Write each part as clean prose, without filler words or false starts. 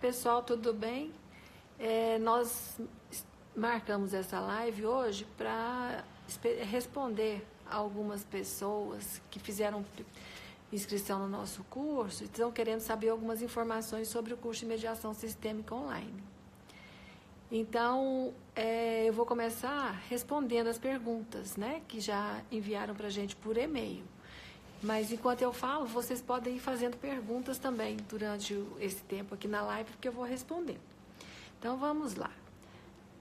pessoal, tudo bem? Nós marcamos essa live hoje para responder a algumas pessoas que fizeram inscrição no nosso curso e estão querendo saber algumas informações sobre o curso de mediação sistêmica online. Então, eu vou começar respondendo as perguntas, né, que já enviaram para a gente por e-mail. Mas enquanto eu falo, vocês podem ir fazendo perguntas também durante esse tempo aqui na live, porque eu vou respondendo. Então, vamos lá.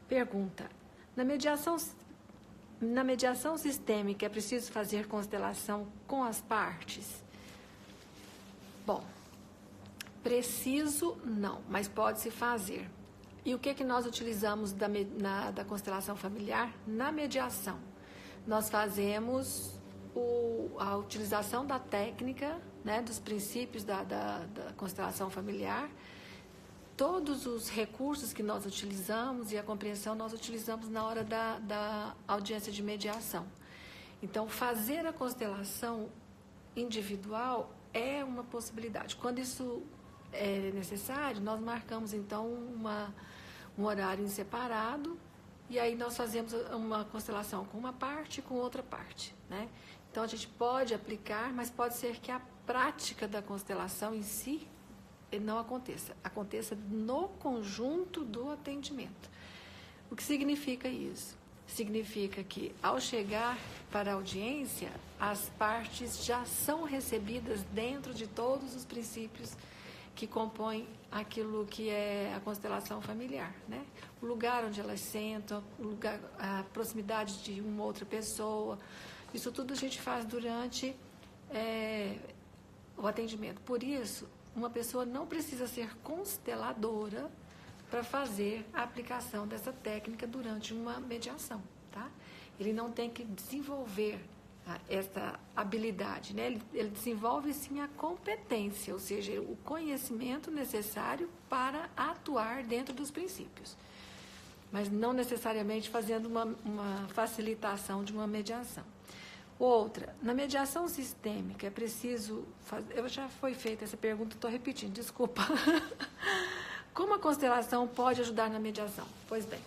Pergunta: na mediação sistêmica é preciso fazer constelação com as partes? Bom, preciso não, mas pode-se fazer. E o que nós utilizamos da constelação familiar? Na mediação, nós fazemos a utilização da técnica, né, dos princípios da constelação familiar. Todos os recursos que nós utilizamos e a compreensão nós utilizamos na hora da audiência de mediação. Então, fazer a constelação individual é uma possibilidade. Quando isso é necessário, nós marcamos, então, um horário em separado e aí nós fazemos uma constelação com uma parte e com outra parte, né? Então, a gente pode aplicar, mas pode ser que a prática da constelação em si não aconteça no conjunto do atendimento. O que significa isso? Significa que, ao chegar para a audiência, as partes já são recebidas dentro de todos os princípios que compõem aquilo que é a constelação familiar, né? O lugar onde elas sentam, a proximidade de uma outra pessoa, isso tudo a gente faz durante o atendimento. Por isso, uma pessoa não precisa ser consteladora para fazer a aplicação dessa técnica durante uma mediação, tá? Ele não tem que desenvolver essa habilidade, né? Ele desenvolve sim a competência, ou seja, o conhecimento necessário para atuar dentro dos princípios, mas não necessariamente fazendo uma facilitação de uma mediação. Outra, na mediação sistêmica é preciso fazer, já foi feita essa pergunta, estou repetindo, desculpa. Como a constelação pode ajudar na mediação? Pois bem,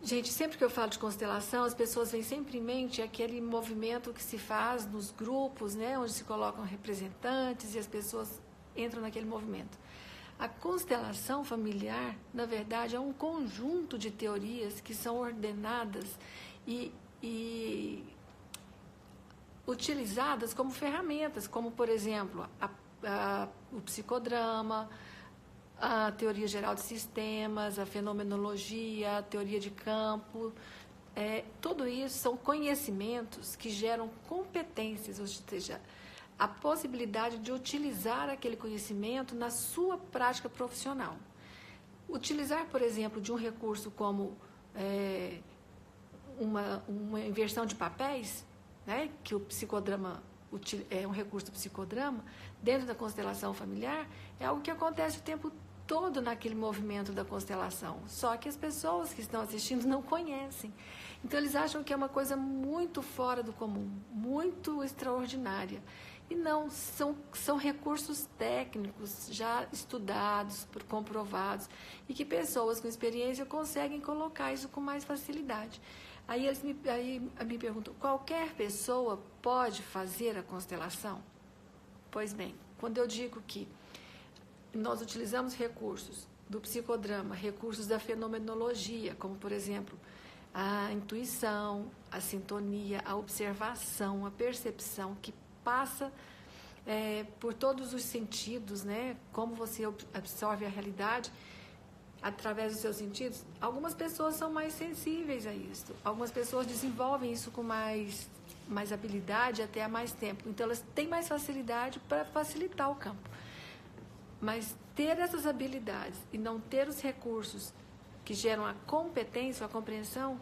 gente, sempre que eu falo de constelação, as pessoas vêm sempre em mente aquele movimento que se faz nos grupos, né, onde se colocam representantes e as pessoas entram naquele movimento. A constelação familiar, na verdade, é um conjunto de teorias que são ordenadas e utilizadas como ferramentas, como, por exemplo, o psicodrama, a teoria geral de sistemas, a fenomenologia, a teoria de campo. Tudo isso são conhecimentos que geram competências, ou seja, a possibilidade de utilizar aquele conhecimento na sua prática profissional. Utilizar, por exemplo, de um recurso como uma inversão de papéis, né, que o psicodrama é um recurso do psicodrama, dentro da constelação familiar, é algo que acontece o tempo todo naquele movimento da constelação, só que as pessoas que estão assistindo não conhecem. Então, eles acham que é uma coisa muito fora do comum, muito extraordinária. E não, são recursos técnicos já estudados, comprovados, e que pessoas com experiência conseguem colocar isso com mais facilidade. Aí me perguntam, qualquer pessoa pode fazer a constelação? Pois bem, quando eu digo que nós utilizamos recursos do psicodrama, recursos da fenomenologia, como, por exemplo, a intuição, a sintonia, a observação, a percepção, que passa por todos os sentidos, né? Como você absorve a realidade através dos seus sentidos. Algumas pessoas são mais sensíveis a isso, algumas pessoas desenvolvem isso com mais habilidade até há mais tempo, então elas têm mais facilidade para facilitar o campo. Mas ter essas habilidades e não ter os recursos que geram a competência, a compreensão,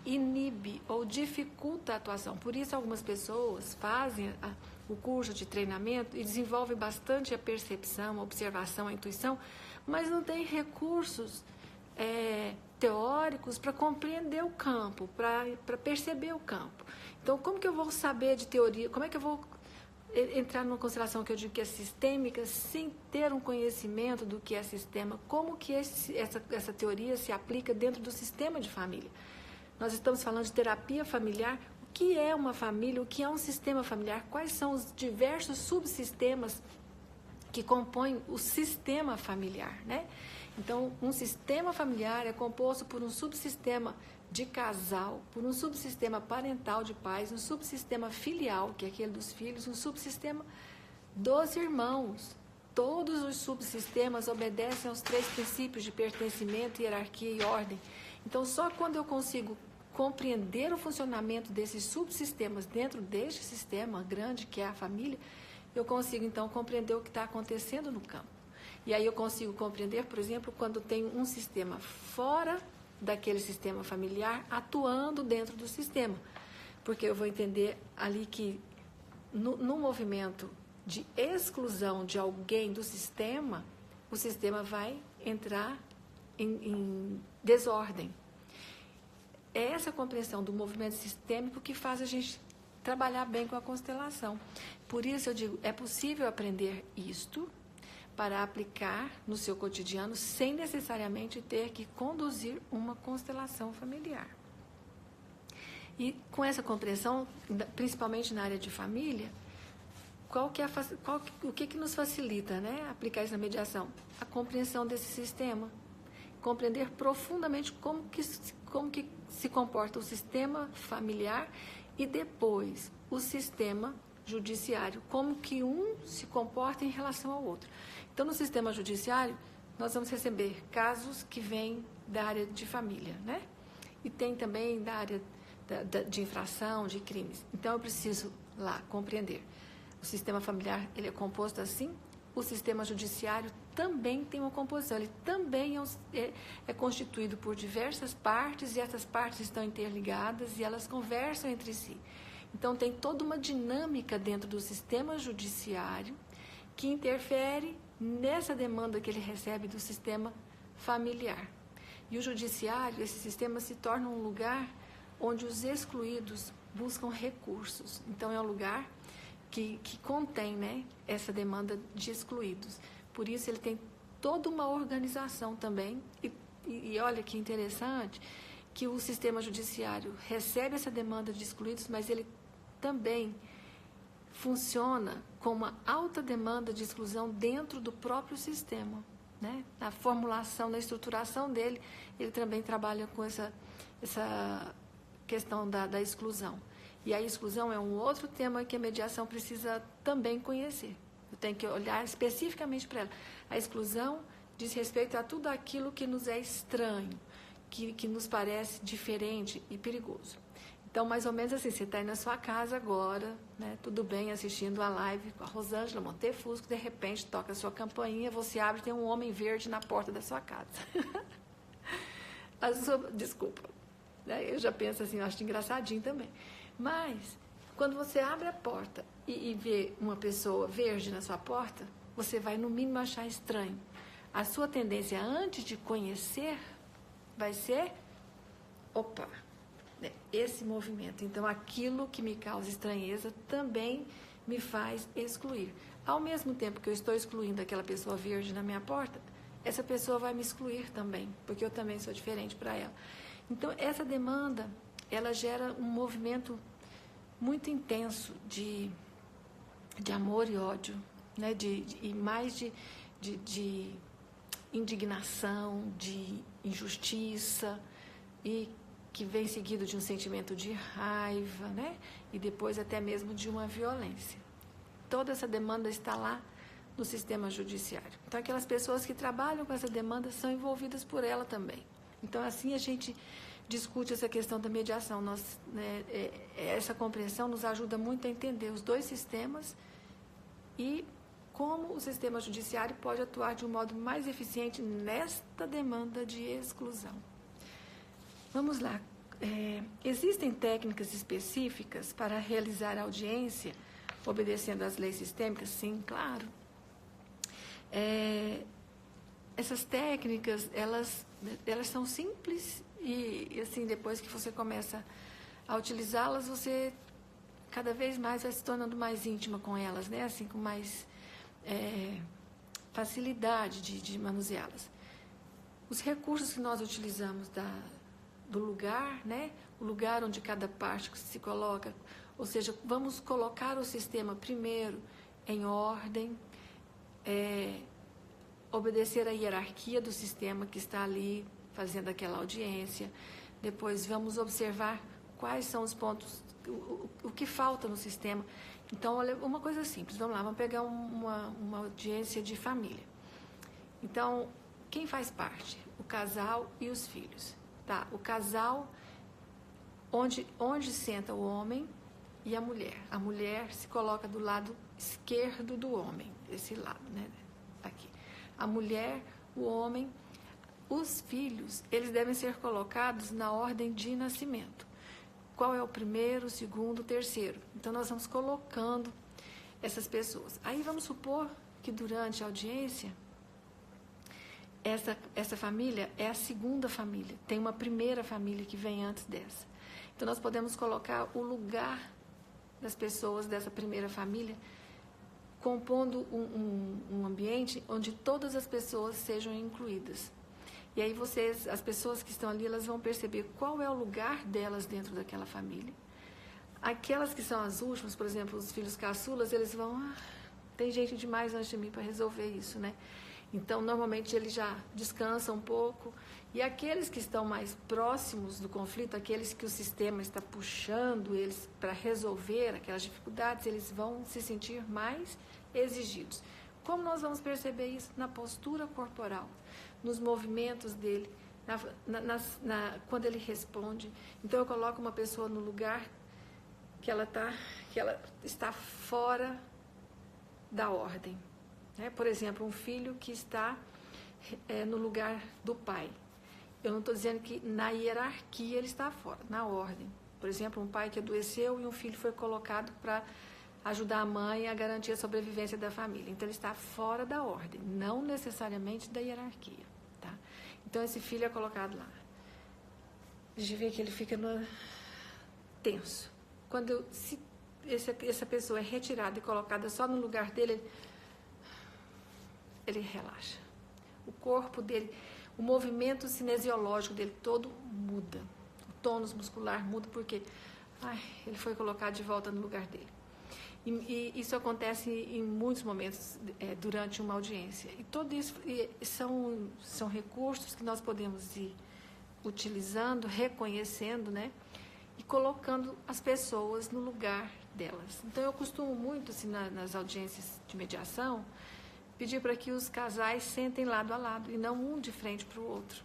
inibe ou dificulta a atuação. Por isso, algumas pessoas fazem o curso de treinamento e desenvolvem bastante a percepção, a observação, a intuição, mas não tem recursos teóricos para compreender o campo, para perceber o campo. Então, como que eu vou saber de teoria? Como é que eu vou entrar numa constelação que eu digo que é sistêmica, sem ter um conhecimento do que é sistema, como que essa teoria se aplica dentro do sistema de família. Nós estamos falando de terapia familiar. O que é uma família? O que é um sistema familiar? Quais são os diversos subsistemas que compõem o sistema familiar, né? Então, um sistema familiar é composto por um subsistema de casal, por um subsistema parental de pais, um subsistema filial, que é aquele dos filhos, um subsistema dos irmãos. Todos os subsistemas obedecem aos 3 princípios de pertencimento, hierarquia e ordem. Então, só quando eu consigo compreender o funcionamento desses subsistemas dentro deste sistema grande que é a família, eu consigo, então, compreender o que está acontecendo no campo. E aí eu consigo compreender, por exemplo, quando tem um sistema fora daquele sistema familiar atuando dentro do sistema. Porque eu vou entender ali que no movimento de exclusão de alguém do sistema, o sistema vai entrar em desordem. É essa compreensão do movimento sistêmico que faz a gente trabalhar bem com a constelação. Por isso eu digo, é possível aprender isto para aplicar no seu cotidiano sem necessariamente ter que conduzir uma constelação familiar. E com essa compreensão, principalmente na área de família, o que nos facilita, né, aplicar isso na mediação? A compreensão desse sistema. Compreender profundamente como que se comporta o sistema familiar e depois o sistema judiciário, como que um se comporta em relação ao outro. Então, no sistema judiciário, nós vamos receber casos que vêm da área de família, né? E tem também da área de infração, de crimes. Então, eu preciso lá compreender. O sistema familiar, ele é composto assim. O sistema judiciário também tem uma composição. Ele também é constituído por diversas partes e essas partes estão interligadas e elas conversam entre si. Então, tem toda uma dinâmica dentro do sistema judiciário que interfere nessa demanda que ele recebe do sistema familiar. E o judiciário, esse sistema, se torna um lugar onde os excluídos buscam recursos. Então, é um lugar que contém, né, essa demanda de excluídos. Por isso, ele tem toda uma organização também. E olha que interessante que o sistema judiciário recebe essa demanda de excluídos, mas ele também funciona com uma alta demanda de exclusão dentro do próprio sistema, né? Na formulação, na estruturação dele, ele também trabalha com essa questão da exclusão. E a exclusão é um outro tema que a mediação precisa também conhecer. Eu tenho que olhar especificamente para ela. A exclusão diz respeito a tudo aquilo que nos é estranho, que nos parece diferente e perigoso. Então, mais ou menos assim, você está aí na sua casa agora, né, tudo bem, assistindo a live com a Rosângela Montefusco, de repente toca a sua campainha, você abre e tem um homem verde na porta da sua casa. Desculpa, né, eu já penso assim, eu acho engraçadinho também. Mas, quando você abre a porta e vê uma pessoa verde na sua porta, você vai no mínimo achar estranho. A sua tendência antes de conhecer vai ser, opa, esse movimento. Então, aquilo que me causa estranheza também me faz excluir. Ao mesmo tempo que eu estou excluindo aquela pessoa verde na minha porta, essa pessoa vai me excluir também, porque eu também sou diferente para ela. Então, essa demanda, ela gera um movimento muito intenso de amor e ódio, né? E mais de indignação, de injustiça, e que vem seguido de um sentimento de raiva, né? E depois até mesmo de uma violência. Toda essa demanda está lá no sistema judiciário. Então, aquelas pessoas que trabalham com essa demanda são envolvidas por ela também. Então, assim a gente discute essa questão da mediação. Essa compreensão nos ajuda muito a entender os dois sistemas e como o sistema judiciário pode atuar de um modo mais eficiente nesta demanda de exclusão. Vamos lá. Existem técnicas específicas para realizar a audiência obedecendo às leis sistêmicas? Sim, claro. Essas técnicas, elas são simples e, assim, depois que você começa a utilizá-las, você cada vez mais vai se tornando mais íntima com elas, né? Assim, com mais facilidade de manuseá-las. Os recursos que nós utilizamos do lugar, né? O lugar onde cada parte se coloca, ou seja, vamos colocar o sistema primeiro em ordem, obedecer à hierarquia do sistema que está ali fazendo aquela audiência. Depois vamos observar quais são os pontos, o que falta no sistema. Então, olha, uma coisa simples, vamos lá, vamos pegar uma audiência de família. Então, quem faz parte? O casal e os filhos. Tá? O casal, onde senta o homem e a mulher. A mulher se coloca do lado esquerdo do homem, esse lado, né? Aqui. A mulher, o homem, os filhos, eles devem ser colocados na ordem de nascimento. Qual é o primeiro, o segundo, o terceiro? Então, nós vamos colocando essas pessoas. Aí, vamos supor que durante a audiência, essa família é a segunda família. Tem uma primeira família que vem antes dessa. Então, nós podemos colocar o lugar das pessoas dessa primeira família, compondo um ambiente onde todas as pessoas sejam incluídas. E aí as pessoas que estão ali, elas vão perceber qual é o lugar delas dentro daquela família. Aquelas que são as últimas, por exemplo, os filhos caçulas, eles vão, tem gente demais antes de mim para resolver isso, né? Então, normalmente, eles já descansam um pouco. E aqueles que estão mais próximos do conflito, aqueles que o sistema está puxando eles para resolver aquelas dificuldades, eles vão se sentir mais exigidos. Como nós vamos perceber isso? Na postura corporal, nos movimentos dele, quando ele responde. Então, eu coloco uma pessoa no lugar que ela está fora da ordem. Por exemplo, um filho que está no lugar do pai. Eu não estou dizendo que na hierarquia ele está fora, na ordem. Por exemplo, um pai que adoeceu e um filho foi colocado para ajudar a mãe a garantir a sobrevivência da família. Então, ele está fora da ordem, não necessariamente da hierarquia. Tá? Então, esse filho é colocado lá. A gente vê que ele fica tenso. Quando essa pessoa é retirada e colocada só no lugar dele, ele relaxa. O corpo dele, o movimento cinesiológico dele todo muda. O tônus muscular muda porque ele foi colocado de volta no lugar dele. E isso acontece em muitos momentos durante uma audiência. E tudo isso são recursos que nós podemos ir utilizando, reconhecendo, né? E colocando as pessoas no lugar delas. Então, eu costumo muito, assim, nas audiências de mediação, pedir para que os casais sentem lado a lado e não um de frente para o outro.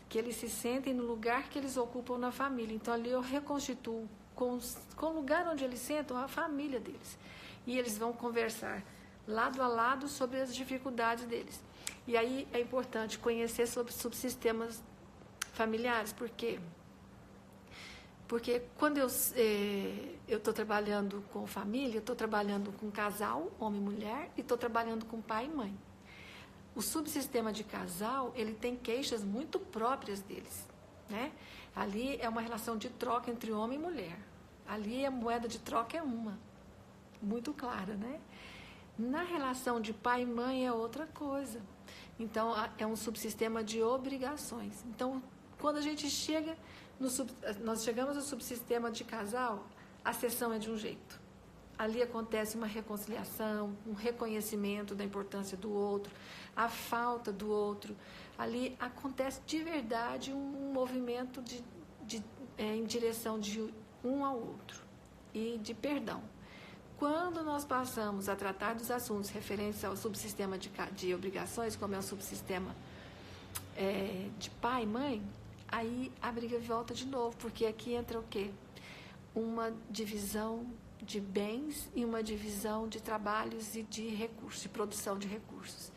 Que eles se sentem no lugar que eles ocupam na família. Então, ali eu reconstituo com o lugar onde eles sentam a família deles. E eles vão conversar lado a lado sobre as dificuldades deles. E aí é importante conhecer sobre subsistemas familiares. Por quê? Porque quando eu estou trabalhando com família, eu estou trabalhando com casal, homem e mulher, e estou trabalhando com pai e mãe. O subsistema de casal, ele tem queixas muito próprias deles, né? Ali é uma relação de troca entre homem e mulher. Ali a moeda de troca é uma, muito clara, né? Na relação de pai e mãe é outra coisa. Então, é um subsistema de obrigações. Então, quando a gente chega... Nós chegamos ao subsistema de casal, a sessão é de um jeito. Ali acontece uma reconciliação, um reconhecimento da importância do outro, a falta do outro. Ali acontece de verdade um movimento em direção de um ao outro e de perdão. Quando nós passamos a tratar dos assuntos referentes ao subsistema de obrigações, como é o subsistema de pai e mãe, aí a briga volta de novo, porque aqui entra o quê? Uma divisão de bens e uma divisão de trabalhos e de recursos, de produção de recursos.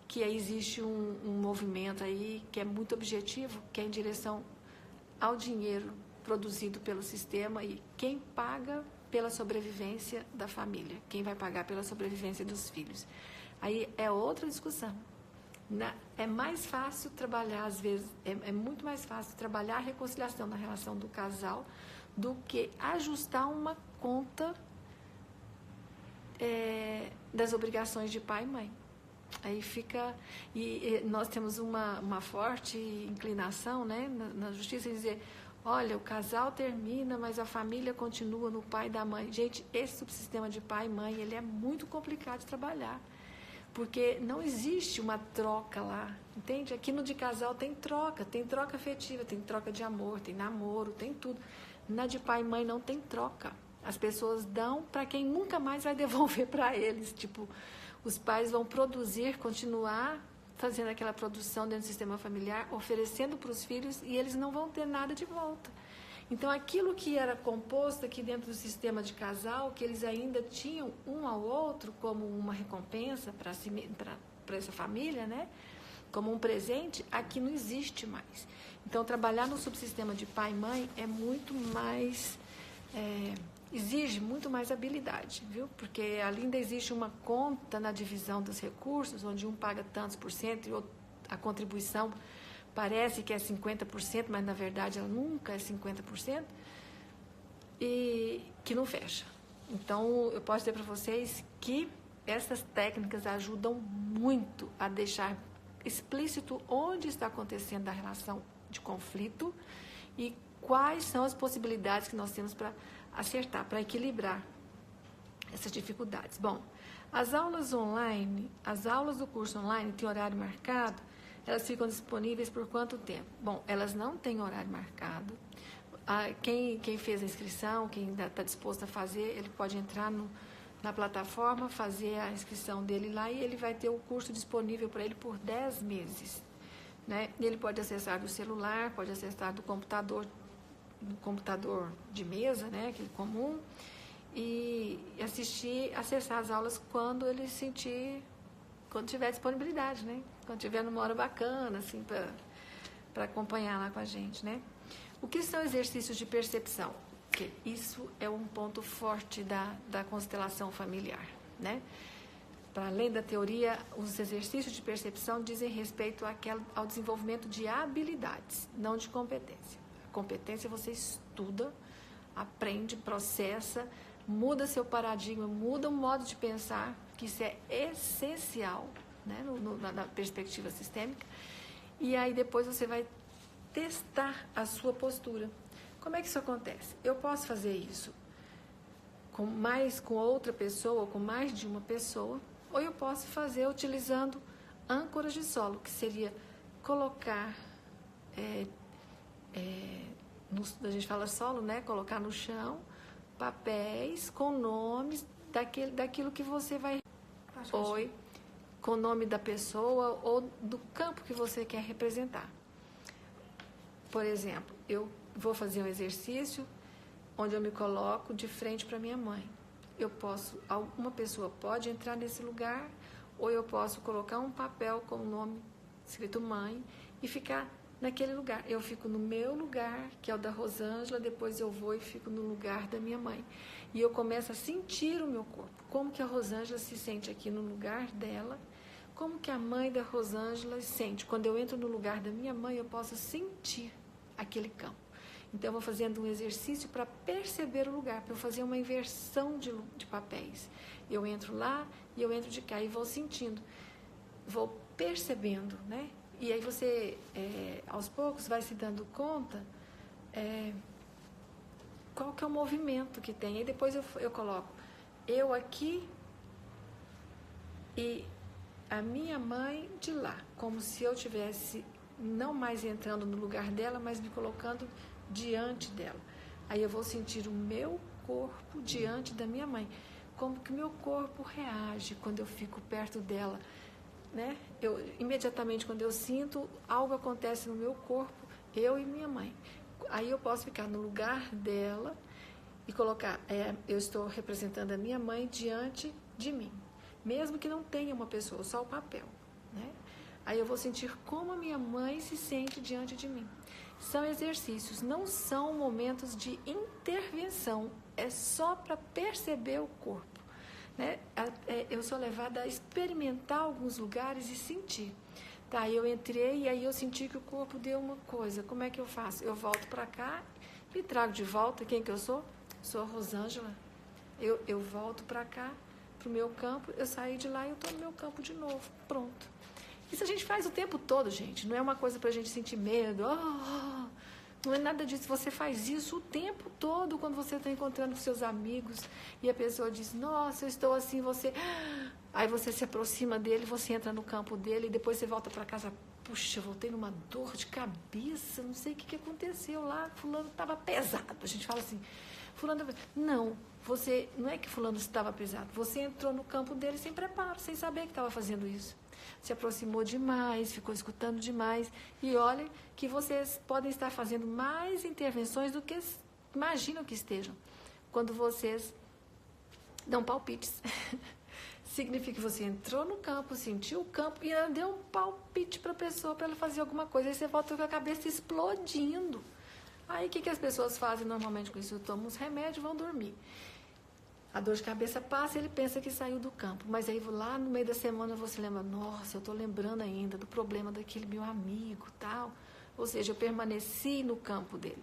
Que aí existe um movimento aí que é muito objetivo, que é em direção ao dinheiro produzido pelo sistema e quem paga pela sobrevivência da família, quem vai pagar pela sobrevivência dos filhos. Aí é outra discussão. É mais fácil trabalhar, às vezes, é muito mais fácil trabalhar a reconciliação na relação do casal do que ajustar uma conta das obrigações de pai e mãe. Aí fica... E nós temos uma forte inclinação, né, na justiça, de dizer, olha, o casal termina, mas a família continua no pai e da mãe. Gente, esse subsistema de pai e mãe, ele é muito complicado de trabalhar, porque não existe uma troca lá, entende? Aqui no de casal tem troca afetiva, tem troca de amor, tem namoro, tem tudo. Na de pai e mãe não tem troca. As pessoas dão para quem nunca mais vai devolver para eles. Tipo, os pais vão produzir, continuar fazendo aquela produção dentro do sistema familiar, oferecendo para os filhos, e eles não vão ter nada de volta. Então, aquilo que era composto aqui dentro do sistema de casal, que eles ainda tinham um ao outro como uma recompensa para essa família, né? Como um presente, aqui não existe mais. Então, trabalhar no subsistema de pai e mãe é muito mais... exige muito mais habilidade, viu? Porque ali ainda existe uma conta na divisão dos recursos, onde um paga tantos por cento e outro, a contribuição parece que é 50%, mas na verdade ela nunca é 50%, e que não fecha. Então, eu posso dizer para vocês que essas técnicas ajudam muito a deixar explícito onde está acontecendo a relação de conflito e quais são as possibilidades que nós temos para acertar, para equilibrar essas dificuldades. Bom, as aulas do curso online têm horário marcado, elas ficam disponíveis por quanto tempo? Bom, elas não têm horário marcado. Quem fez a inscrição, quem ainda está disposto a fazer, ele pode entrar na plataforma, fazer a inscrição dele lá e ele vai ter o curso disponível para ele por 10 meses. Né? Ele pode acessar do celular, pode acessar do computador de mesa, né, aquele comum, e acessar as aulas quando ele quando tiver disponibilidade, né, quando tiver numa hora bacana, assim, para acompanhar lá com a gente, né. O que são exercícios de percepção? Porque isso é um ponto forte da constelação familiar, né. Para além da teoria, os exercícios de percepção dizem respeito ao desenvolvimento de habilidades, não de competência. Competência você estuda, aprende, processa, muda seu paradigma, muda o modo de pensar, que isso é essencial, né, na perspectiva sistêmica, e aí depois você vai testar a sua postura. Como é que isso acontece? Eu posso fazer isso com outra pessoa, ou com mais de uma pessoa, ou eu posso fazer utilizando âncoras de solo, que seria colocar... a gente fala solo, né? Colocar no chão papéis com nomes daquilo que você vai... com o nome da pessoa ou do campo que você quer representar. Por exemplo, eu vou fazer um exercício onde eu me coloco de frente para minha mãe. Uma pessoa pode entrar nesse lugar, ou eu posso colocar um papel com o nome escrito mãe e ficar naquele lugar. Eu fico no meu lugar, que é o da Rosângela, depois eu vou e fico no lugar da minha mãe. E eu começo a sentir o meu corpo. Como que a Rosângela se sente aqui no lugar dela, como que a mãe da Rosângela se sente. Quando eu entro no lugar da minha mãe, eu posso sentir aquele campo. Então, eu vou fazendo um exercício para perceber o lugar, para eu fazer uma inversão de papéis. Eu entro lá e eu entro de cá e vou sentindo, vou percebendo, né? E aí você, aos poucos, vai se dando conta qual que é o movimento que tem. E depois eu coloco eu aqui e a minha mãe de lá, como se eu estivesse não mais entrando no lugar dela, mas me colocando diante dela. Aí eu vou sentir o meu corpo diante da minha mãe. Como que o meu corpo reage quando eu fico perto dela, né? Imediatamente, quando eu sinto, algo acontece no meu corpo, eu e minha mãe. Aí eu posso ficar no lugar dela e colocar, eu estou representando a minha mãe diante de mim. Mesmo que não tenha uma pessoa, só o papel, né? Aí eu vou sentir como a minha mãe se sente diante de mim. São exercícios, não são momentos de intervenção, é só para perceber o corpo, né? Eu sou levada a experimentar alguns lugares e sentir. Tá, eu entrei e aí eu senti que o corpo deu uma coisa. Como é que eu faço? Eu volto para cá, me trago de volta. Quem que eu sou? Sou a Rosângela. eu volto para cá, para o meu campo, eu saí de lá e eu estou no meu campo de novo, pronto. Isso a gente faz o tempo todo, gente, não é uma coisa para a gente sentir medo, não é nada disso, você faz isso o tempo todo quando você está encontrando com seus amigos e a pessoa diz, nossa, eu estou assim, você... Aí você se aproxima dele, você entra no campo dele e depois você volta para casa, puxa, eu voltei numa dor de cabeça, não sei o que aconteceu lá, fulano estava pesado. A gente fala assim, fulano... Não, você, não é que fulano estava pesado, você entrou no campo dele sem preparo, sem saber que estava fazendo isso. Se aproximou demais, ficou escutando demais. E olha que vocês podem estar fazendo mais intervenções do que imaginam que estejam. Quando vocês dão palpites. Significa que você entrou no campo, sentiu o campo e ainda deu um palpite para a pessoa para ela fazer alguma coisa. Aí você volta com a cabeça explodindo. Aí o que as pessoas fazem normalmente com isso? Tomam uns remédios e vão dormir. A dor de cabeça passa e ele pensa que saiu do campo. Mas aí lá no meio da semana você lembra, nossa, eu estou lembrando ainda do problema daquele meu amigo, tal. Ou seja, eu permaneci no campo dele.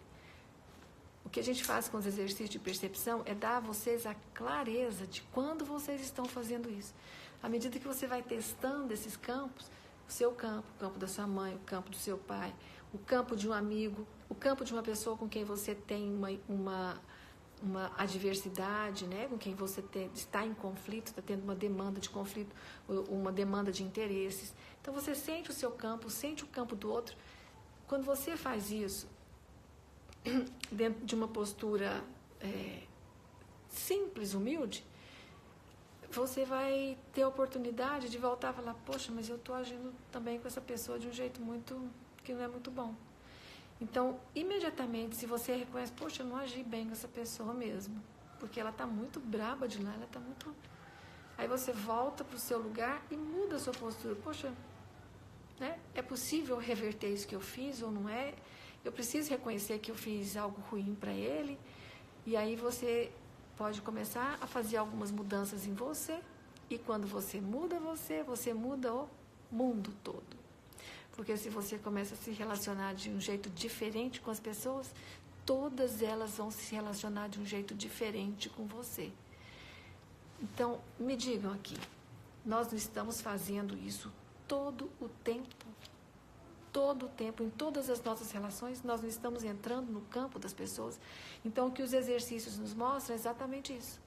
O que a gente faz com os exercícios de percepção é dar a vocês a clareza de quando vocês estão fazendo isso. À medida que você vai testando esses campos, o seu campo, o campo da sua mãe, o campo do seu pai, o campo de um amigo, o campo de uma pessoa com quem você tem uma adversidade, né? Com quem você está em conflito, está tendo uma demanda de conflito, uma demanda de interesses. Então você sente o seu campo, sente o campo do outro. Quando você faz isso, dentro de uma postura simples, humilde, você vai ter a oportunidade de voltar e falar, poxa, mas eu estou agindo também com essa pessoa de um jeito que não é muito bom. Então, imediatamente, se você reconhece, poxa, eu não agi bem com essa pessoa mesmo, porque ela está muito braba de lá, ela está muito... Aí você volta para o seu lugar e muda a sua postura. Poxa, né? É possível reverter isso que eu fiz ou não é? Eu preciso reconhecer que eu fiz algo ruim para ele. E aí você pode começar a fazer algumas mudanças em você. E quando você muda, você muda o mundo todo. Porque se você começa a se relacionar de um jeito diferente com as pessoas, todas elas vão se relacionar de um jeito diferente com você. Então, me digam aqui, nós não estamos fazendo isso todo o tempo, em todas as nossas relações, nós não estamos entrando no campo das pessoas. Então, o que os exercícios nos mostram é exatamente isso.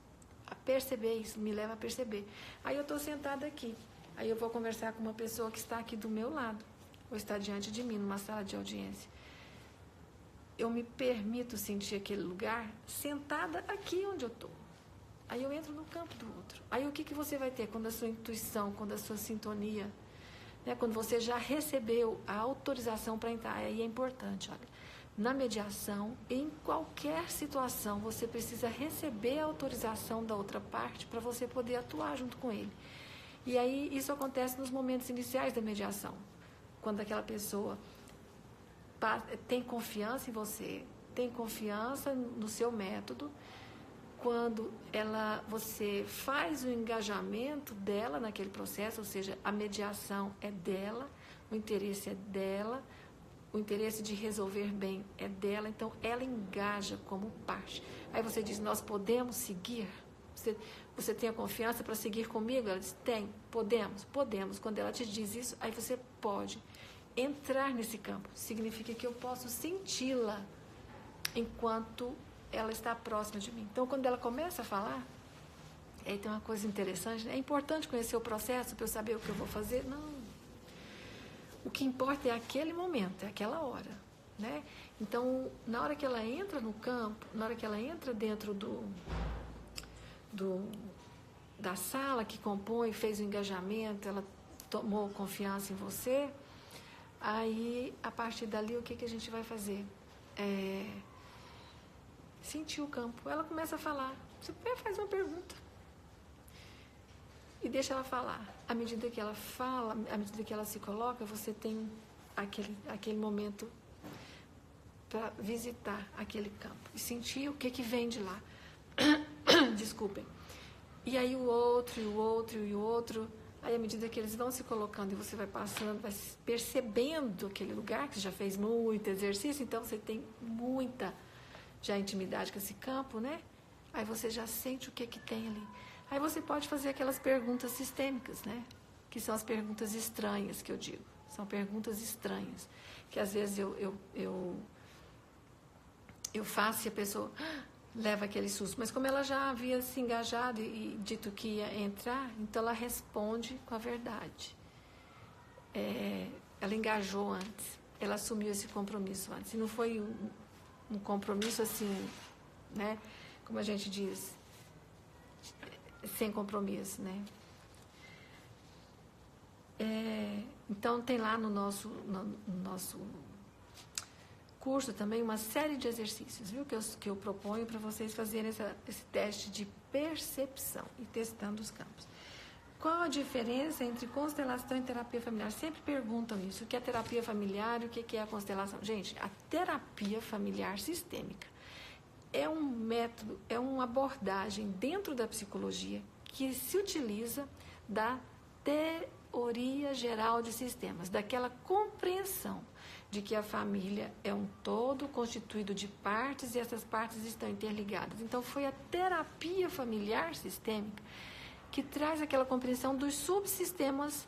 A perceber isso, me leva a perceber. Aí eu estou sentada aqui, aí eu vou conversar com uma pessoa que está aqui do meu lado, ou está diante de mim, numa sala de audiência. Eu me permito sentir aquele lugar sentada aqui onde eu estou. Aí eu entro no campo do outro. Aí o que você vai ter quando a sua intuição, quando a sua sintonia, né, quando você já recebeu a autorização para entrar? Aí é importante, olha, na mediação, em qualquer situação, você precisa receber a autorização da outra parte para você poder atuar junto com ele. E aí isso acontece nos momentos iniciais da mediação. Quando aquela pessoa tem confiança em você, tem confiança no seu método, quando você faz o engajamento dela naquele processo, ou seja, a mediação é dela, o interesse é dela, o interesse de resolver bem é dela, então ela engaja como parte. Aí você diz, nós podemos seguir? Você tem a confiança para seguir comigo? Ela diz, tem, podemos. Quando ela te diz isso, aí você pode entrar nesse campo. Significa que eu posso senti-la enquanto ela está próxima de mim. Então, quando ela começa a falar, aí tem uma coisa interessante, né? É importante conhecer o processo para eu saber o que eu vou fazer? Não. O que importa é aquele momento, é aquela hora, né? Então, na hora que ela entra no campo, na hora que ela entra dentro da sala que compõe, fez o engajamento, ela tomou confiança em você, aí, a partir dali, o que a gente vai fazer? Sentir o campo. Ela começa a falar. Você faz uma pergunta. E deixa ela falar. À medida que ela fala, à medida que ela se coloca, você tem aquele momento para visitar aquele campo. E sentir o que vem de lá. Desculpem. E aí o outro, e o outro, e o outro. Aí, à medida que eles vão se colocando e você vai passando, vai percebendo aquele lugar, que você já fez muito exercício, então você tem muita já intimidade com esse campo, né? Aí você já sente o que tem ali. Aí você pode fazer aquelas perguntas sistêmicas, né? Que são as perguntas estranhas que eu digo. São perguntas estranhas. Que às vezes eu faço e a pessoa leva aquele susto. Mas como ela já havia se engajado e dito que ia entrar, então ela responde com a verdade. Ela engajou antes. Ela assumiu esse compromisso antes. E não foi um compromisso assim, né? Como a gente diz, sem compromisso, né? Então tem lá no nosso curso também uma série de exercícios, viu? Que eu proponho para vocês fazerem esse teste de percepção e testando os campos. Qual a diferença entre constelação e terapia familiar? Sempre perguntam isso, o que é terapia familiar e o que é a constelação. Gente, a terapia familiar sistêmica é um método, é uma abordagem dentro da psicologia que se utiliza da teoria geral de sistemas, daquela compreensão de que a família é um todo constituído de partes e essas partes estão interligadas. Então, foi a terapia familiar sistêmica que traz aquela compreensão dos subsistemas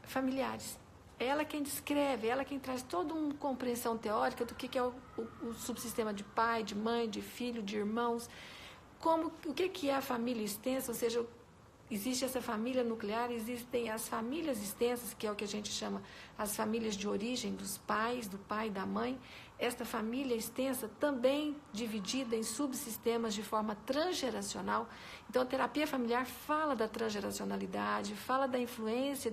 familiares. Ela quem descreve, ela quem traz toda uma compreensão teórica do que é o subsistema de pai, de mãe, de filho, de irmãos, o que é a família extensa, ou seja, existe essa família nuclear, existem as famílias extensas, que é o que a gente chama as famílias de origem dos pais, do pai e da mãe. Esta família extensa também dividida em subsistemas de forma transgeracional. Então, a terapia familiar fala da transgeracionalidade, fala da influência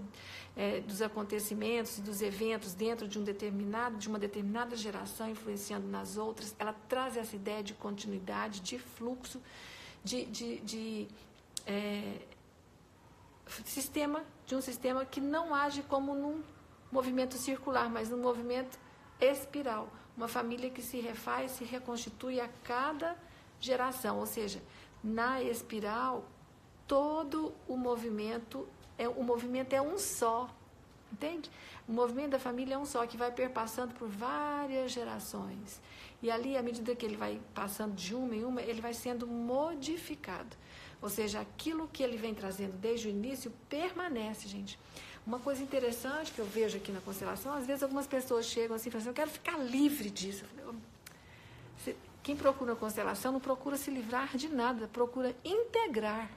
dos acontecimentos e dos eventos dentro de uma determinada geração, influenciando nas outras. Ela traz essa ideia de continuidade, de fluxo, de um sistema que não age como num movimento circular, mas num movimento espiral. Uma família que se refaz, se reconstitui a cada geração. Ou seja, na espiral, todo o movimento é um só. Entende? O movimento da família é um só, que vai perpassando por várias gerações. E ali, à medida que ele vai passando de uma em uma, ele vai sendo modificado. Ou seja, aquilo que ele vem trazendo desde o início permanece, gente. Uma coisa interessante que eu vejo aqui na constelação, às vezes algumas pessoas chegam assim e falam assim, eu quero ficar livre disso. Quem procura a constelação não procura se livrar de nada, procura integrar,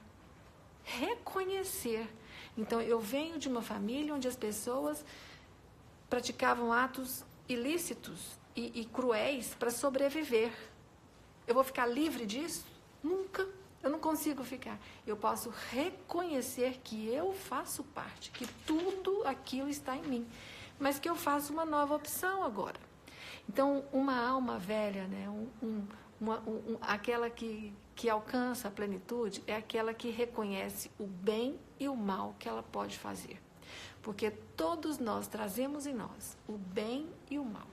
reconhecer. Então, eu venho de uma família onde as pessoas praticavam atos ilícitos e cruéis para sobreviver. Eu vou ficar livre disso? Nunca. Eu não consigo ficar. Eu posso reconhecer que eu faço parte, que tudo aquilo está em mim, mas que eu faço uma nova opção agora. Então, uma alma velha, né, aquela que alcança a plenitude, é aquela que reconhece o bem e o mal que ela pode fazer. Porque todos nós trazemos em nós o bem e o mal.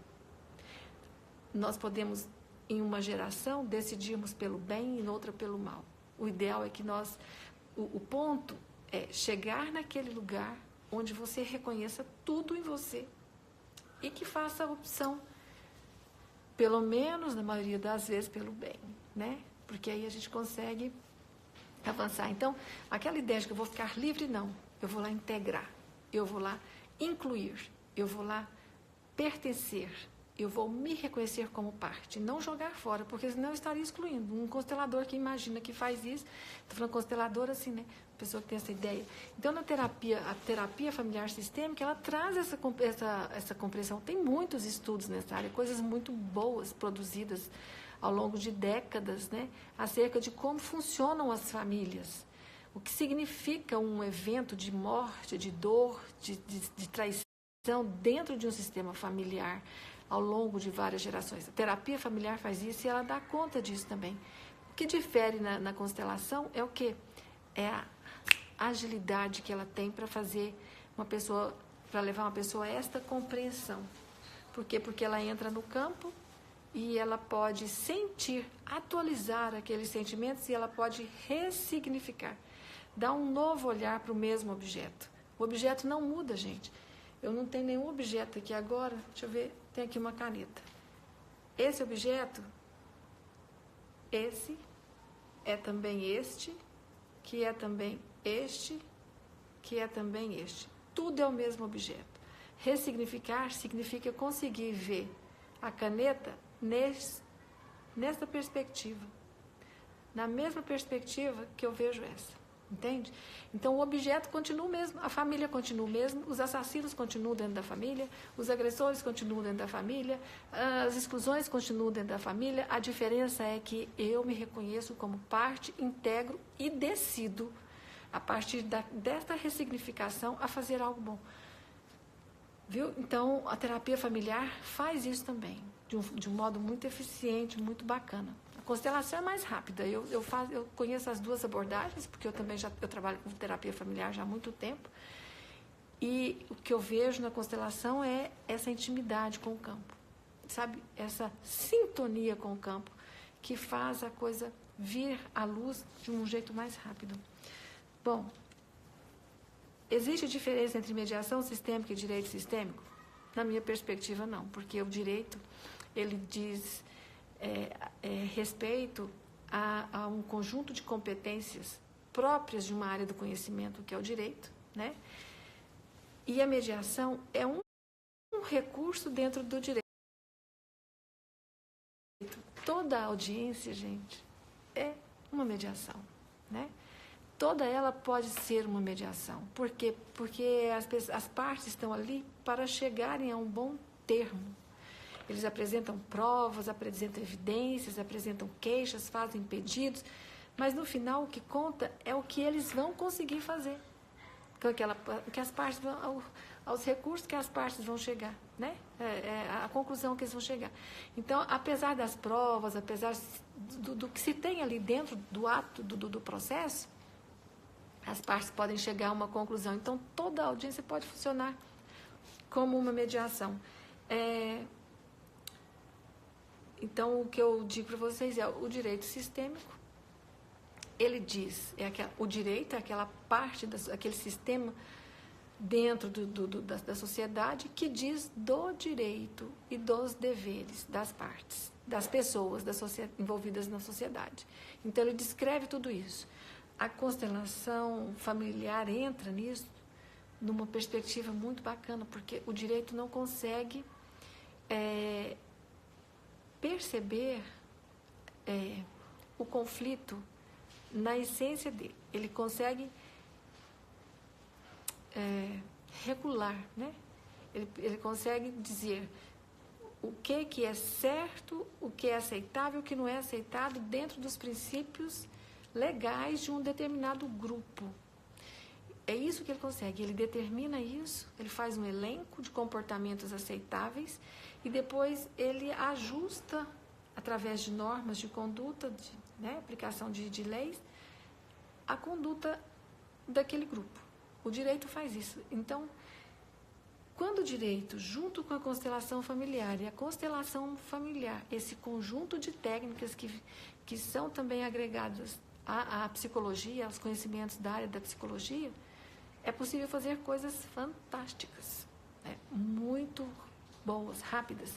Nós podemos, em uma geração, decidirmos pelo bem e em outra pelo mal. O ideal é que o ponto é chegar naquele lugar onde você reconheça tudo em você e que faça a opção, pelo menos, na maioria das vezes, pelo bem, né? Porque aí a gente consegue avançar. Então, aquela ideia de que eu vou ficar livre, não. Eu vou lá integrar, eu vou lá incluir, eu vou lá pertencer. Eu vou me reconhecer como parte, não jogar fora, porque senão eu estaria excluindo. Um constelador que imagina que faz isso, estou falando constelador assim, né? Pessoa que tem essa ideia. Então, a terapia familiar sistêmica, ela traz essa compreensão. Tem muitos estudos nessa área, coisas muito boas produzidas ao longo de décadas, né? Acerca de como funcionam as famílias. O que significa um evento de morte, de dor, de traição dentro de um sistema familiar, ao longo de várias gerações. A terapia familiar faz isso e ela dá conta disso também. O que difere na constelação é o quê? É a agilidade que ela tem para levar uma pessoa a esta compreensão. Por quê? Porque ela entra no campo e ela pode sentir, atualizar aqueles sentimentos e ela pode ressignificar, dar um novo olhar para o mesmo objeto. O objeto não muda, gente. Eu não tenho nenhum objeto aqui agora, deixa eu ver, tem aqui uma caneta. Esse objeto, esse, é também este, que é também este, que é também este. Tudo é o mesmo objeto. Ressignificar significa conseguir ver a caneta nessa perspectiva, na mesma perspectiva que eu vejo essa, entende? Então o objeto continua o mesmo, a família continua o mesmo, os assassinos continuam dentro da família, os agressores continuam dentro da família, as exclusões continuam dentro da família, a diferença é que eu me reconheço como parte, integro e decido, a partir desta ressignificação, a fazer algo bom. Viu? Então, a terapia familiar faz isso também, de um modo muito eficiente, muito bacana. A constelação é mais rápida. Eu conheço as duas abordagens, porque eu também eu trabalho com terapia familiar já há muito tempo. E o que eu vejo na constelação é essa intimidade com o campo, sabe? Essa sintonia com o campo, que faz a coisa vir à luz de um jeito mais rápido. Bom, existe diferença entre mediação sistêmica e direito sistêmico? Na minha perspectiva, não, porque o direito, ele diz respeito a um conjunto de competências próprias de uma área do conhecimento, que é o direito, né? E a mediação é um recurso dentro do direito. Toda a audiência, gente, é uma mediação, né? Toda ela pode ser uma mediação. Por quê? Porque as partes estão ali para chegarem a um bom termo. Eles apresentam provas, apresentam evidências, apresentam queixas, fazem pedidos, mas no final o que conta é o que eles vão conseguir fazer. Que as partes vão, aos recursos que as partes vão chegar, né? A conclusão que eles vão chegar. Então, apesar das provas, apesar do que se tem ali dentro do ato, do processo, as partes podem chegar a uma conclusão. Então, toda a audiência pode funcionar como uma mediação. Então, o que eu digo para vocês é o direito sistêmico. Ele diz, o direito é aquela parte, aquele sistema dentro da sociedade que diz do direito e dos deveres das partes, das pessoas envolvidas na sociedade. Então, ele descreve tudo isso. A constelação familiar entra nisso numa perspectiva muito bacana, porque o direito não consegue perceber o conflito na essência dele. Ele consegue regular, né? Ele consegue dizer o que é certo, o que é aceitável, o que não é aceitado dentro dos princípios legais de um determinado grupo. É isso que ele consegue. Ele determina isso, ele faz um elenco de comportamentos aceitáveis e depois ele ajusta, através de normas de conduta, aplicação de leis, a conduta daquele grupo. O direito faz isso. Então, quando o direito, junto com a constelação familiar, e a constelação familiar, esse conjunto de técnicas que são também agregadas à psicologia, aos conhecimentos da área da psicologia, é possível fazer coisas fantásticas, muito boas, rápidas.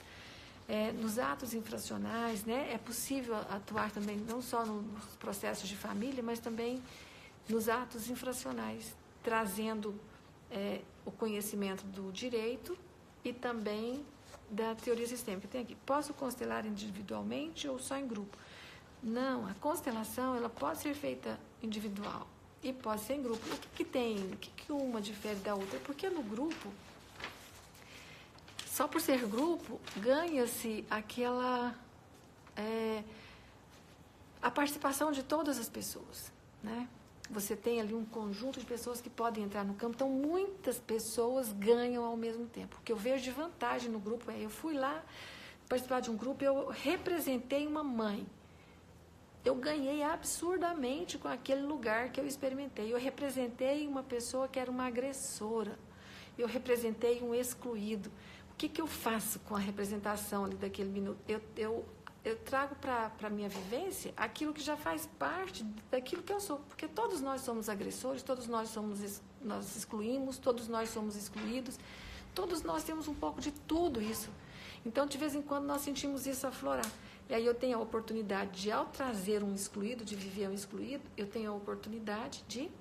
Nos atos infracionais, é possível atuar também não só nos processos de família, mas também nos atos infracionais, trazendo o conhecimento do direito e também da teoria sistêmica. Tem aqui, posso constelar individualmente ou só em grupo? Não, a constelação ela pode ser feita individual e pode ser em grupo. O que uma difere da outra? Porque no grupo, só por ser grupo, ganha-se a participação de todas as pessoas, né? Você tem ali um conjunto de pessoas que podem entrar no campo, então muitas pessoas ganham ao mesmo tempo. O que eu vejo de vantagem no grupo eu fui lá participar de um grupo, eu representei uma mãe. Eu ganhei absurdamente com aquele lugar que eu experimentei. Eu representei uma pessoa que era uma agressora. Eu representei um excluído. O que eu faço com a representação ali daquele minuto? Eu trago para a minha vivência aquilo que já faz parte daquilo que eu sou. Porque todos nós somos agressores, todos nós excluímos, todos nós somos excluídos. Todos nós temos um pouco de tudo isso. Então, de vez em quando, nós sentimos isso aflorar. E aí eu tenho a oportunidade de, ao trazer um excluído, de viver um excluído, eu tenho a oportunidade de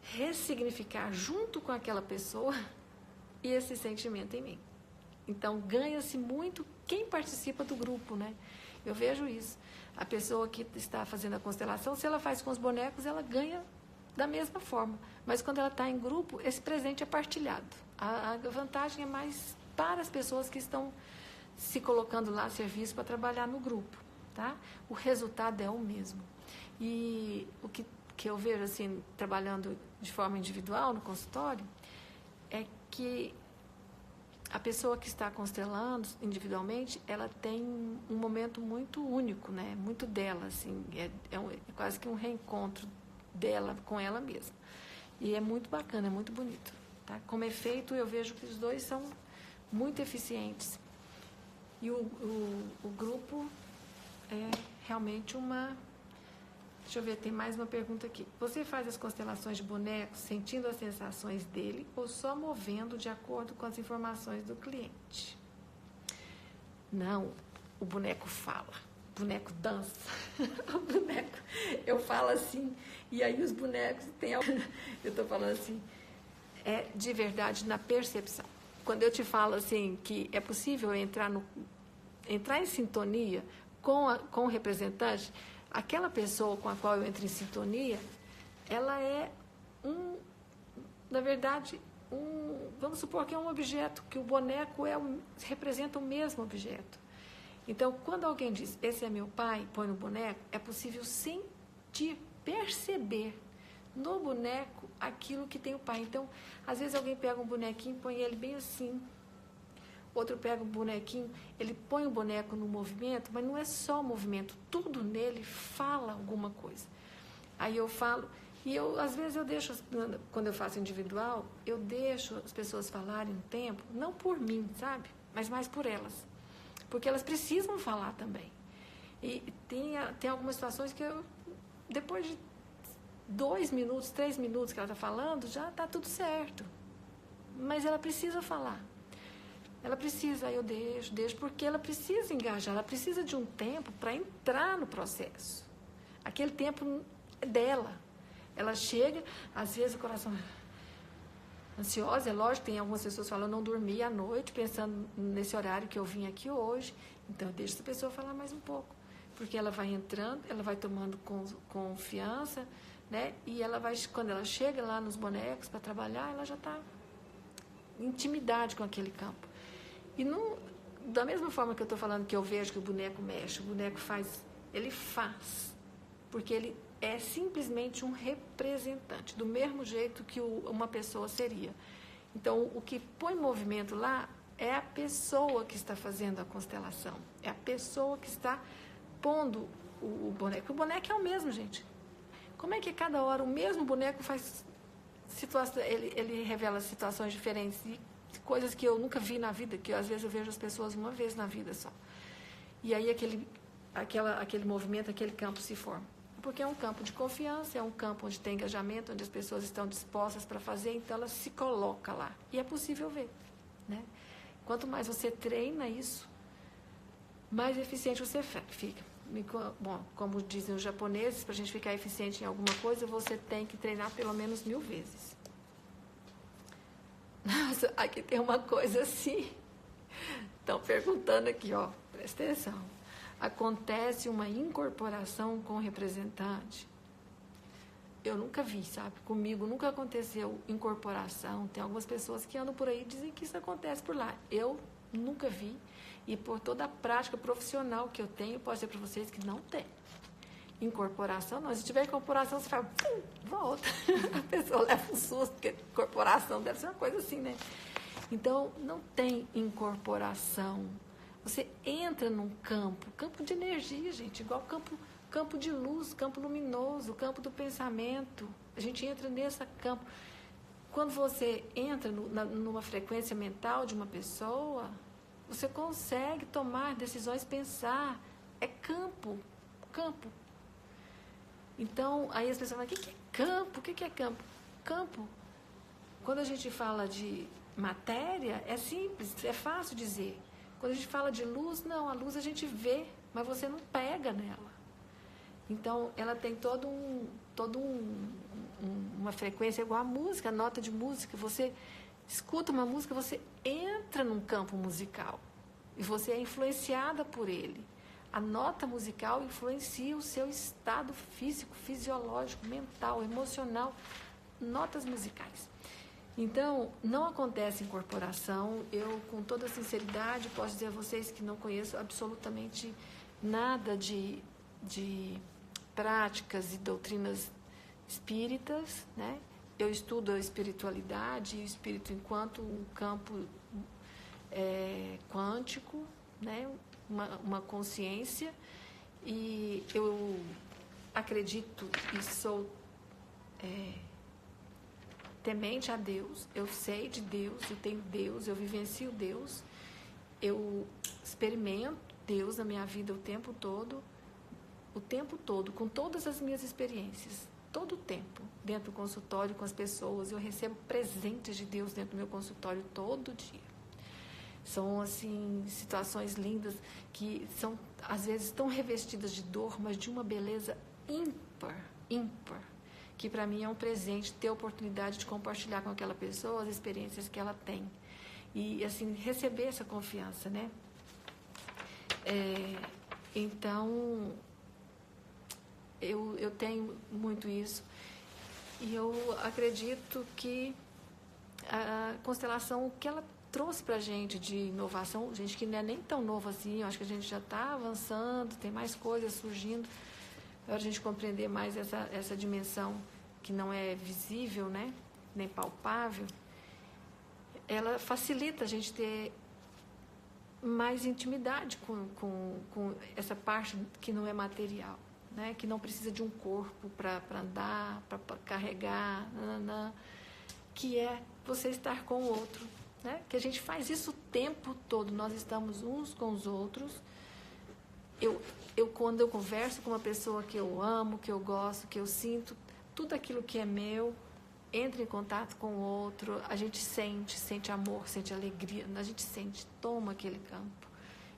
ressignificar junto com aquela pessoa esse sentimento em mim. Então, ganha-se muito quem participa do grupo, né? Eu vejo isso. A pessoa que está fazendo a constelação, se ela faz com os bonecos, ela ganha da mesma forma. Mas quando ela está em grupo, esse presente é partilhado. A vantagem é mais para as pessoas que estão se colocando lá a serviço para trabalhar no grupo, tá? O resultado é o mesmo. E o que eu vejo, assim, trabalhando de forma individual no consultório, é que a pessoa que está constelando individualmente, ela tem um momento muito único, né? Muito dela, assim, é quase que um reencontro dela com ela mesma. E é muito bacana, é muito bonito, tá? Como efeito, eu vejo que os dois são muito eficientes. E o grupo é realmente uma... Deixa eu ver, tem mais uma pergunta aqui. Você faz as constelações de bonecos sentindo as sensações dele ou só movendo de acordo com as informações do cliente? Não, o boneco fala, o boneco dança, o boneco, eu falo assim, e aí os bonecos têm... Eu estou falando assim, é de verdade na percepção. Quando eu te falo assim que é possível entrar em sintonia com o representante, aquela pessoa com a qual eu entro em sintonia, ela é na verdade, vamos supor que é um objeto, que o boneco representa o mesmo objeto. Então, quando alguém diz, esse é meu pai, põe no boneco, é possível sentir, perceber no boneco aquilo que tem o pai. Então, às vezes alguém pega um bonequinho e põe ele bem assim. Outro pega um bonequinho, ele põe o boneco no movimento, mas não é só o movimento, tudo nele fala alguma coisa. Aí eu falo, e às vezes eu deixo, quando eu faço individual, eu deixo as pessoas falarem um tempo, não por mim, sabe? Mas mais por elas. Porque elas precisam falar também. E tem algumas situações que depois de 2 minutos, 3 minutos que ela está falando, já está tudo certo. Mas ela precisa falar. Ela precisa, aí eu deixo, porque ela precisa engajar, ela precisa de um tempo para entrar no processo. Aquele tempo é dela. Ela chega, às vezes o coração ansiosa, é lógico, tem algumas pessoas que falam, eu não dormi à noite, pensando nesse horário que eu vim aqui hoje. Então, eu deixo essa pessoa falar mais um pouco. Porque ela vai entrando, ela vai tomando confiança, né? E ela vai, quando ela chega lá nos bonecos para trabalhar, ela já está em intimidade com aquele campo. E da mesma forma que eu estou falando que eu vejo que o boneco mexe, o boneco faz, ele faz. Porque ele é simplesmente um representante, do mesmo jeito que uma pessoa seria. Então, o que põe em movimento lá é a pessoa que está fazendo a constelação. É a pessoa que está pondo o boneco. O boneco é o mesmo, gente. Como é que cada hora o mesmo boneco faz situação, ele revela situações diferentes e coisas que eu nunca vi na vida, que às vezes eu vejo as pessoas uma vez na vida só. E aí aquele movimento, aquele campo se forma. Porque é um campo de confiança, é um campo onde tem engajamento, onde as pessoas estão dispostas para fazer, então ela se coloca lá. E é possível ver, né? Quanto mais você treina isso, mais eficiente você fica. Bom, como dizem os japoneses, para a gente ficar eficiente em alguma coisa, você tem que treinar pelo menos 1000 vezes. Nossa, aqui tem uma coisa assim. Estão perguntando aqui, ó, presta atenção. Acontece uma incorporação com o representante? Eu nunca vi, sabe? Comigo nunca aconteceu incorporação. Tem algumas pessoas que andam por aí e dizem que isso acontece por lá. Eu nunca vi. E por toda a prática profissional que eu tenho, posso dizer para vocês que não tem. Incorporação, não. Se tiver incorporação, você fala, pum, volta. A pessoa leva um susto, porque incorporação deve ser uma coisa assim, né? Então, não tem incorporação. Você entra num campo de energia, gente, igual campo de luz, campo luminoso, campo do pensamento. A gente entra nesse campo. Campo. Quando você entra numa frequência mental de uma pessoa, você consegue tomar decisões, pensar. É campo. Então, aí as pessoas falam, o que é campo? O que é campo? Campo, quando a gente fala de matéria, é simples, é fácil dizer. Quando a gente fala de luz, não, a luz a gente vê, mas você não pega nela. Então, ela tem uma frequência igual a música, a nota de música. Você escuta uma música, você entra num campo musical e você é influenciada por ele. A nota musical influencia o seu estado físico, fisiológico, mental, emocional. Notas musicais. Então, não acontece incorporação. Eu, com toda sinceridade, posso dizer a vocês que não conheço absolutamente nada de práticas e doutrinas espíritas, né? Eu estudo a espiritualidade e o espírito enquanto um campo quântico, né? Uma consciência, e eu acredito e sou temente a Deus. Eu sei de Deus, eu tenho Deus, eu vivencio Deus, eu experimento Deus na minha vida o tempo todo, com todas as minhas experiências, todo o tempo, dentro do consultório, com as pessoas. Eu recebo presentes de Deus dentro do meu consultório todo dia. São, assim, situações lindas que são, às vezes, tão revestidas de dor, mas de uma beleza ímpar, que para mim é um presente ter a oportunidade de compartilhar com aquela pessoa as experiências que ela tem. E, assim, receber essa confiança, né? Então, eu tenho muito isso, e eu acredito que a constelação, o que ela trouxe para a gente de inovação, gente que não é nem tão novo assim, eu acho que a gente já está avançando, tem mais coisas surgindo, para a gente compreender mais essa dimensão que não é visível, né, nem palpável. Ela facilita a gente ter mais intimidade com essa parte que não é material, né? Que não precisa de um corpo para andar, para carregar, que é você estar com o outro, né? Que a gente faz isso o tempo todo, nós estamos uns com os outros. Quando eu converso com uma pessoa que eu amo, que eu gosto, que eu sinto, tudo aquilo que é meu entra em contato com o outro, a gente sente amor, sente alegria, a gente toma aquele campo.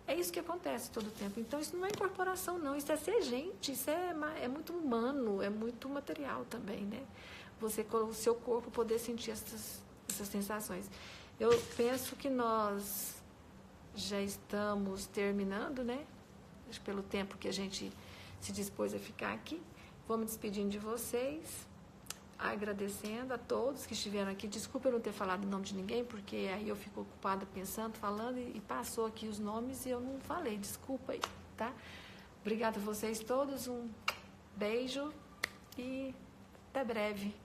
É isso que acontece todo o tempo. Então, isso não é incorporação, não. Isso é ser gente, isso é muito humano, é muito material também, né? Você, com o seu corpo, poder sentir essas sensações. Eu penso que nós já estamos terminando, né? Pelo tempo que a gente se dispôs a ficar aqui. Vou me despedindo de vocês, agradecendo a todos que estiveram aqui. Desculpa eu não ter falado o nome de ninguém, porque aí eu fico ocupada pensando, falando, e passou aqui os nomes e eu não falei. Desculpa aí, tá? Obrigada a vocês todos, um beijo e até breve.